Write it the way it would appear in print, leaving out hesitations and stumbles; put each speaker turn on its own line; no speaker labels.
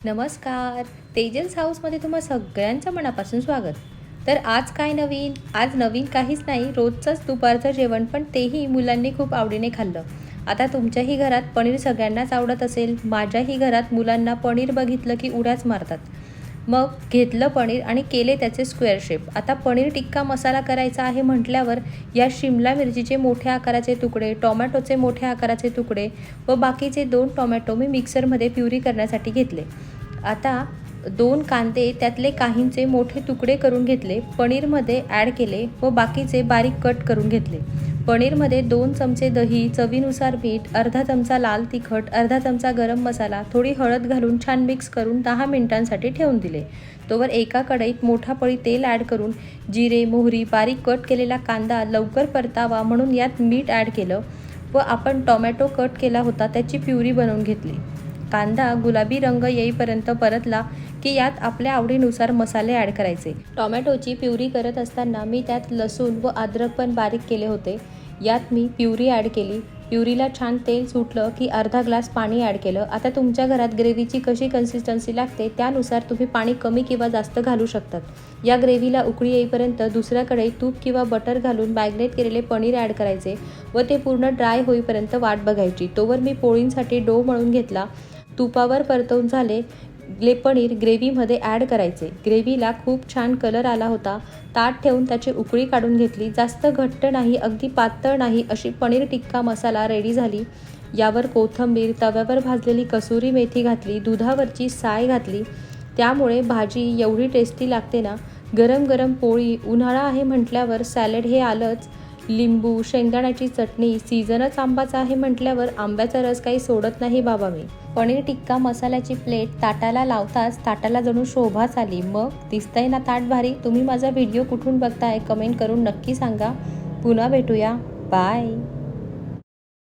नमस्कार. तेजस हाऊसमध्ये तुम्हा सगळ्यांचं मनापासून स्वागत. तर आज काय नवीन? आज नवीन काहीच नाही, रोजचंच दुपारचं जेवण, पण तेही मुलांनी खूप आवडीने खाल्लं. आता तुमच्याही घरात पनीर सगळ्यांनाच आवडत असेल. माझ्याही घरात मुलांना पनीर बघितलं की उड्याच मारतात. मग घेतलं पनीर आणि केले त्याचे स्क्वेअर शेप. आता पनीर टिक्का मसाला करायचा आहे म्हटल्यावर या शिमला मिरचीचे मोठ्या आकाराचे तुकडे, टोमॅटोचे मोठ्या आकाराचे तुकडे व बाकीचे 2 टोमॅटो मी मिक्सरमध्ये प्युरी करण्यासाठी घेतले. आता 2 कांदे त्यातले काहींचे मोठे तुकडे करून घेतले, पनीरमध्ये ॲड केले व बाकीचे बारीक कट करून घेतले. पनीरमध्ये 2 चमचे दही, चवीनुसार मीठ, अर्धा चमचा लाल तिखट, अर्धा चमचा गरम मसाला, थोडी हळद घालून छान मिक्स करून 10 मिनिटांसाठी ठेवून दिले. तोवर एका कढईत मोठा पळी तेल ॲड करून जिरे, मोहरी, बारीक कट केलेला कांदा लवकर परतावा म्हणून यात मीठ ॲड केलं व आपण टोमॅटो कट केला होता त्याची प्युरी बनवून घेतली. कांदा गुलाबी रंग येईपर्यंत परतला की यात आपल्या आवडीनुसार मसाले ॲड करायचे. टोमॅटोची प्युरी करत असताना मी त्यात लसूण व अद्रक पण बारीक केले होते. यात मी प्युरी ॲड केली. प्युरीला छान तेल सुटलं की अर्धा ग्लास पाणी ॲड केलं. आता तुमच्या घरात ग्रेव्हीची कशी कन्सिस्टन्सी लागते त्यानुसार तुम्ही पाणी कमी किंवा जास्त घालू शकतात. या ग्रेव्हीला उकळी येईपर्यंत दुसऱ्या कढईत तूप किंवा बटर घालून मॅग्नेट केलेले पनीर ॲड करायचे व ते पूर्ण ड्राय होईपर्यंत वाट बघायची. तोवर मी पोळींसाठी डो मळून घेतला. तुपावर परतवून झालेले पनीर ग्रेव्हीमध्ये ॲड करायचे. ग्रेव्हीला खूप छान कलर आला होता. ताट ठेवून त्याची उकळी काढून घेतली. जास्त घट्ट नाही, अगदी पातळ नाही अशी पनीर टिक्का मसाला रेडी झाली. यावर कोथिंबीर, तव्यावर भाजलेली कसुरी मेथी घातली, दुधावरची साय घातली. त्यामुळे भाजी एवढी टेस्टी लागते ना. गरम गरम पोळी, उन्हाळा आहे म्हटल्यावर सॅलड हे आलंच. लिंबू, शेंगदाण्याची चटणी, सीझनच आंबाचा आहे म्हटल्यावर आंब्याचा रस काही सोडत नाही बाबा मी. पनीर टिक्का मसाल्याची प्लेट ताटाला लावताच ताटाला जणू शोभाच आली. मग दिसतंय ना ताट भारी? तुम्ही माझा व्हिडिओ कुठून बघताय कमेंट करून नक्की सांगा. पुन्हा भेटूया. बाय.